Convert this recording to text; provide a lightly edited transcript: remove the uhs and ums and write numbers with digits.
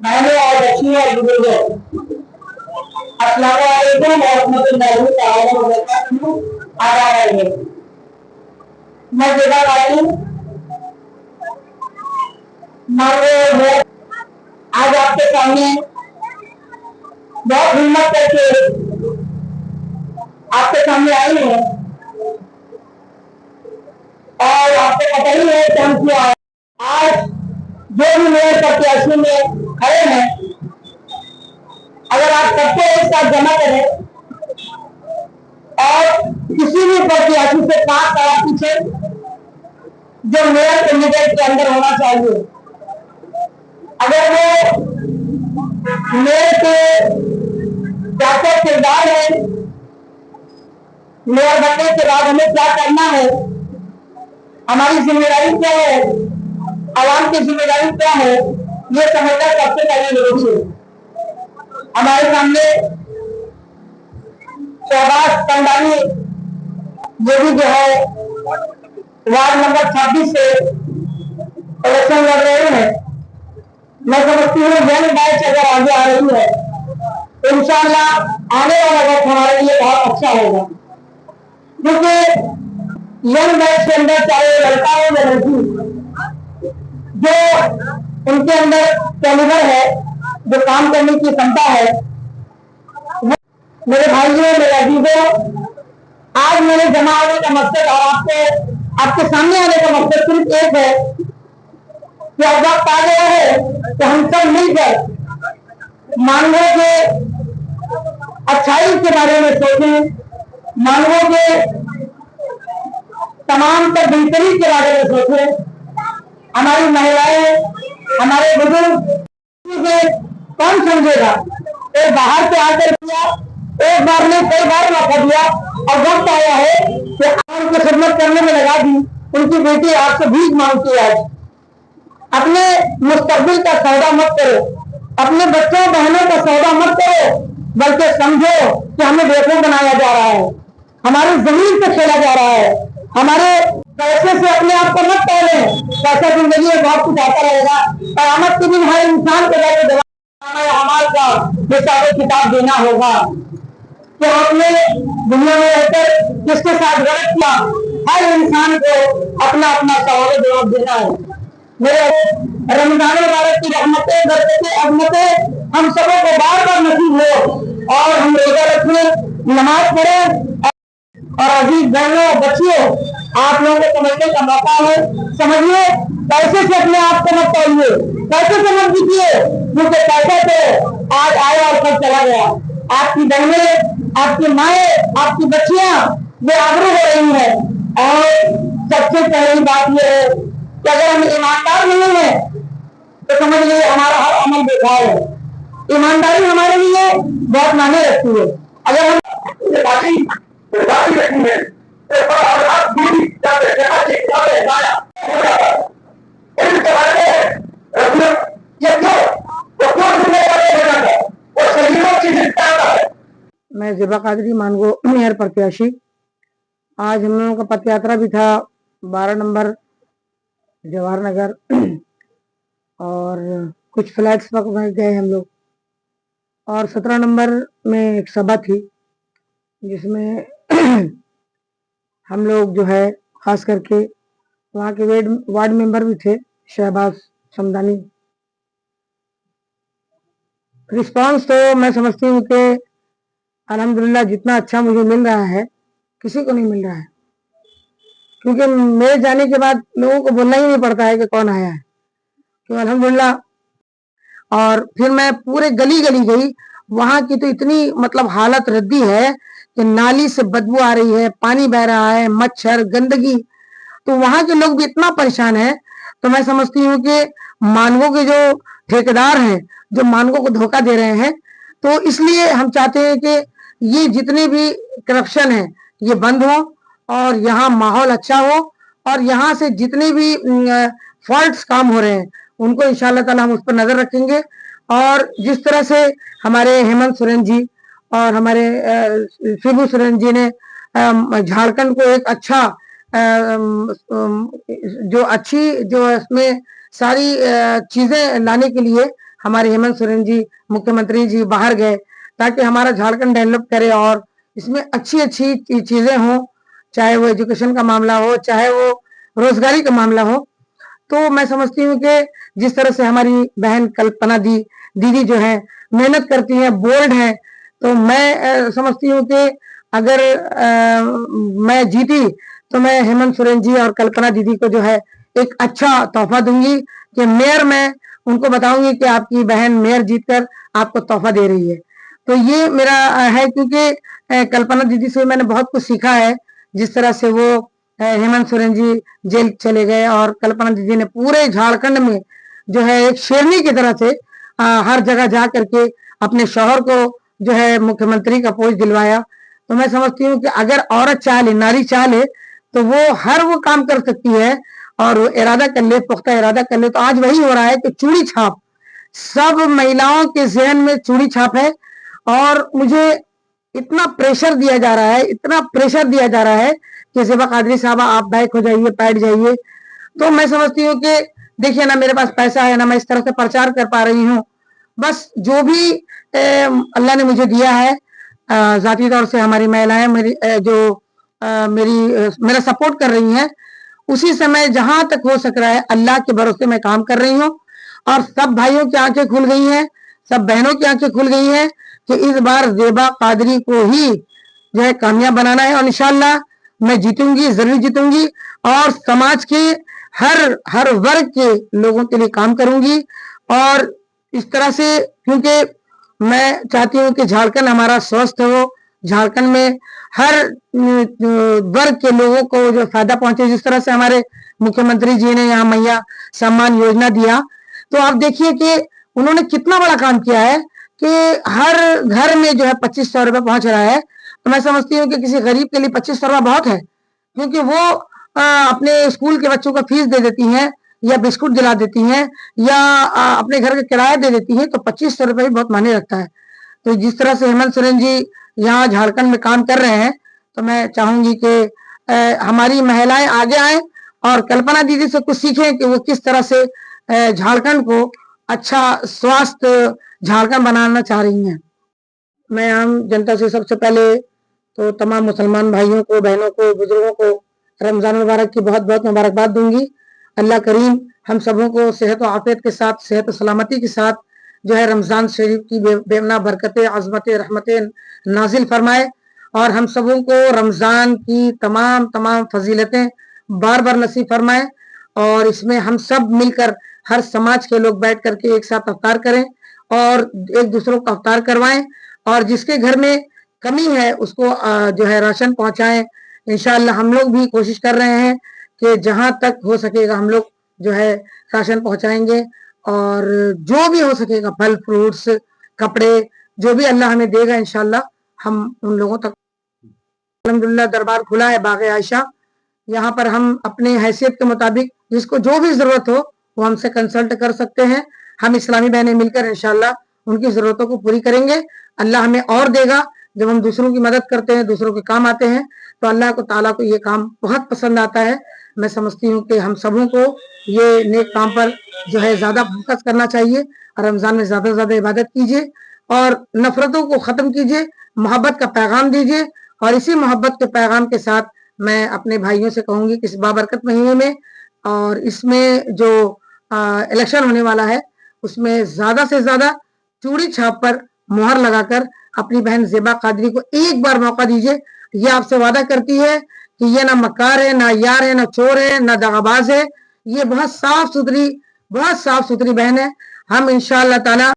बहनों और बच्चियों और बुजुर्गों, अस्सलाम वालेकुम रहमतुल्लाहि तआला व बरकातहू। आदाब है। मैं जेबा खातून मांगो आज आपके सामने बहुत हिम्मत करके आपके सामने आई है और आपको पता ही है कि हम क्यों आए। आज जो भी मेयर प्रत्याशी में खड़े हैं, अगर आप सबको एक साथ जमा करें और किसी भी प्रत्याशी से 5 सवाल पूछे जो मेयर कैंडिडेट के अंदर होना चाहिए, अगर वो मेयर के क्या क्या किरदार है, मेयर बनने के बाद हमें क्या करना है, हमारी जिम्मेदारी क्या है, आवाम की जिम्मेदारी क्या है, ये समझना सबसे पहले जरूरी है। हमारे सामने शहबाज समदानी जो भी जो है वार्ड नंबर 26 से इलेक्शन लड़ रहे हैं, मैं समझती हूँ यंग बैच अगर आगे आ रही है तो इंशाअल्लाह आने वाला वक्त हमारे लिए बहुत अच्छा होगा, क्योंकि यंग बैच के अंदर चाहे लड़का हो या लड़की, जो उनके अंदर कैलिबर है, जो काम करने की क्षमता है, मेरे भाइयों मेरे अजीजों, आज मेरे जमा होने का मकसद और आपके सामने आने का मकसद सिर्फ एक है कि अब वक्त आ गया है कि हम सब मिलकर मानवों के अच्छाई के बारे में सोचें, मानवों के तमाम तर बेहतरी के बारे में सोचें। हमारी महिलाएं, हमारे बुजुर्ग कौन समझेगा? एक बाहर से आकर किया, एक बार ने कई बार मौका दिया और वक्त आया है कि उनको खिदमत करने में लगा दी। उनकी बेटी आपसे भीख मांगती है। आज अपने मुस्तकबिल का सौदा मत करो, अपने बच्चों बहनों का सौदा मत करो, बल्कि समझो कि हमें बेवकूफ बनाया जा रहा है, हमारी जमीन से खेला जा रहा है। हमारे पैसे से अपने आप को मत तोलें, पैसा जिंदगी में बहुत कुछ आता रहेगा। कयामत के दिन हर इंसान को जाकर अमाल का हिसाब किताब देना होगा कि आपने दुनिया में रहकर किसके साथ गलत किया। हर इंसान को अपना अपना सवाल जवाब देना है। मेरे रमजान मुबारक की रहमतें बरकतें अज़मतें हम सबों को बार बार नसीब हो और हम रोजा रखें, नमाज पढ़ें। और अजीज बहनों बच्चियों, आप लोगों को समझने का मौका है। समझिए, पैसे से अपने आप को मत तोलिए, पैसे से मत जीतिए, क्योंकि पैसा तो आज आया और कल चला गया। आपकी बहनें, आपकी माएँ, आपकी बच्चियां वे आबरू हो रही है। और सबसे पहली बात यह है कि अगर हम ईमानदार नहीं है तो समझ लीजिए हमारा हर अमल बेकार है। ईमानदारी हमारे लिए बहुत मायने रखती है। अगर हम मैं ज़ेबा कादरी मानगो मेयर प्रत्याशी। आज हम लोगों का पथ यात्रा भी था 12 नंबर जवाहर नगर और कुछ फ्लैट्स पर गए हम लोग, और 17 नंबर में एक सभा थी जिसमें हम लोग जो है खास करके वहाँ के वार्ड मेंबर भी थे, शहबाज समदानी। रिस्पांस तो मैं समझती हूँ कि अल्हम्दुलिल्लाह जितना अच्छा मुझे मिल रहा है किसी को नहीं मिल रहा है, क्योंकि मेरे जाने के बाद लोगों को बोलना ही नहीं पड़ता है कि कौन आया है, तो अल्हम्दुलिल्लाह। और फिर मैं पूरे गली गली गई, वहां की तो इतनी मतलब हालत रद्दी है कि नाली से बदबू आ रही है, पानी बह रहा है, मच्छर गंदगी, तो वहां के लोग भी इतना परेशान है। तो मैं समझती हूँ कि मानवों के जो ठेकेदार हैं, जो मानवों को धोखा दे रहे हैं, तो इसलिए हम चाहते हैं कि ये जितने भी करप्शन है ये बंद हो और यहाँ माहौल अच्छा हो, और यहाँ से जितने भी फॉल्ट्स काम हो रहे हैं उनको इंशाअल्लाह ताला हम उस पर नजर रखेंगे। और जिस तरह से हमारे हेमंत सोरेन जी और हमारे शिबू सोरेन जी ने झारखंड को एक अच्छा जो अच्छी जो इसमें सारी चीजें लाने के लिए हमारे हेमंत सोरेन जी मुख्यमंत्री जी बाहर गए ताकि हमारा झारखंड डेवलप करे और इसमें अच्छी अच्छी चीजें हों, चाहे वो एजुकेशन का मामला हो, चाहे वो रोजगारी का मामला हो। तो मैं समझती हूँ कि जिस तरह से हमारी बहन कल्पना दीदी जो है मेहनत करती है, बोल्ड है, तो मैं समझती हूँ कि अगर मैं जीती तो मैं हेमंत सोरेन जी और कल्पना दीदी को जो है एक अच्छा तोहफा दूंगी कि मेयर मैं उनको बताऊंगी कि आपकी बहन मेयर जीतकर आपको तोहफा दे रही है। तो ये मेरा है, क्योंकि कल्पना दीदी से मैंने बहुत कुछ सीखा है। जिस तरह से वो हेमंत सोरेन जी जेल चले गए और कल्पना दीदी ने पूरे झारखंड में जो है एक शेरनी की तरह से हर जगह जा करके अपने शौहर को जो है मुख्यमंत्री का पोस्ट दिलवाया। तो मैं समझती हूँ कि अगर औरत चाह ले, नारी चाह ले, तो वो हर वो काम कर सकती है और वो इरादा कर ले, पुख्ता इरादा कर ले। तो आज वही हो रहा है कि चूड़ी छाप, सब महिलाओं के जहन में चूड़ी छाप है और मुझे इतना प्रेशर दिया जा रहा है, इतना प्रेशर दिया जा रहा है कि ज़ेबा कादरी साहबा आप बैक हो जाइए, बैठ जाइए। तो मैं समझती हूँ कि देखिए ना, मेरे पास पैसा है ना मैं इस तरह से प्रचार कर पा रही हूँ। बस जो भी अल्लाह ने मुझे दिया है, जाती तौर से हमारी महिलाएं मेरी मेरा सपोर्ट कर रही हैं, उसी समय जहां तक हो सक रहा है अल्लाह के भरोसे मैं काम कर रही हूँ। और सब भाइयों की आंखें खुल गई हैं, सब बहनों की आंखें खुल गई हैं कि इस बार ज़ेबा कादरी को ही जो है कामयाब बनाना है और इंशाअल्लाह मैं जीतूंगी, जरूर जीतूंगी और समाज के हर वर्ग के लोगों के लिए काम करूंगी। और इस तरह से, क्योंकि मैं चाहती हूँ कि झारखंड हमारा स्वस्थ हो, झारखंड में हर वर्ग के लोगों को जो फायदा पहुंचे। जिस तरह से हमारे मुख्यमंत्री जी ने यहाँ मैया सम्मान योजना दिया, तो आप देखिए कि उन्होंने कितना बड़ा काम किया है कि हर घर में जो है 2500 रुपये पहुंच रहा है। तो मैं समझती हूँ कि किसी गरीब के लिए 2500 रुपया बहुत है, क्योंकि वो अपने स्कूल के बच्चों का फीस दे देती हैं या बिस्कुट दिला देती हैं या अपने घर का किराया दे देती हैं, तो 2500 रुपये भी बहुत मायने रखता है। तो जिस तरह से हेमंत सोरेन जी यहाँ झारखंड में काम कर रहे हैं, तो मैं चाहूंगी कि हमारी महिलाएं आगे आए और कल्पना दीदी से कुछ सीखें कि वो किस तरह से झारखंड को अच्छा स्वास्थ्य झारखंड बनाना चाह रही हैं। मैं आम जनता से सबसे पहले तो तमाम मुसलमान भाइयों को, बहनों को, बुजुर्गों को रमजान मुबारक की बहुत बहुत मुबारकबाद दूंगी। अल्लाह करीम हम सबों को सेहत और आफियत के साथ, सेहत और सलामती के साथ जो है रमजान शरीफ की बेमना बरकतें, अज़मतें, रहमतें नाजिल फरमाए और हम सबों को रमजान की तमाम तमाम फजीलतें बार बार नसीब फरमाए। और इसमें हम सब मिलकर हर समाज के लोग बैठ करके एक साथ अफ्तार करें और एक दूसरों को अफ्तार करवाएं और जिसके घर में कमी है उसको जो है राशन पहुंचाएं। इंशाअल्लाह हम लोग भी कोशिश कर रहे हैं कि जहां तक हो सकेगा हम लोग जो है राशन पहुंचाएंगे और जो भी हो सकेगा फल फ्रूट्स, कपड़े, जो भी अल्लाह हमें देगा इंशाअल्लाह हम उन लोगों तक। अल्हम्दुलिल्लाह दरबार खुला है बाग़ आयशा, यहाँ पर हम अपने हैसियत के मुताबिक जिसको जो भी जरूरत हो वो हमसे कंसल्ट कर सकते हैं। हम इस्लामी बहनें मिलकर इंशाअल्लाह उनकी जरूरतों को पूरी करेंगे। अल्लाह हमें और देगा। जब हम दूसरों की मदद करते हैं, दूसरों के काम आते हैं, तो अल्लाह को ताला को ये काम बहुत पसंद आता है। मैं समझती हूँ कि हम सबों को ये नेक काम पर जो है ज्यादा फोकस करना चाहिए और रमजान में ज्यादा से ज्यादा इबादत कीजिए और नफरतों को खत्म कीजिए, मोहब्बत का पैगाम दीजिए। और इसी मोहब्बत के पैगाम के साथ मैं अपने भाइयों से कहूंगी कि इस बाबरकत महीने में और इसमें जो इलेक्शन होने वाला है उसमें ज्यादा से ज्यादा चूड़ी छाप पर मुहर लगाकर अपनी बहन ज़ेबा कादरी को एक बार मौका दीजिए। ये आपसे वादा करती है कि ये ना मक्कार है, ना यार है, ना चोर है, ना दगाबाज है। ये बहुत साफ सुथरी बहन है। हम इंशाअल्लाह ताला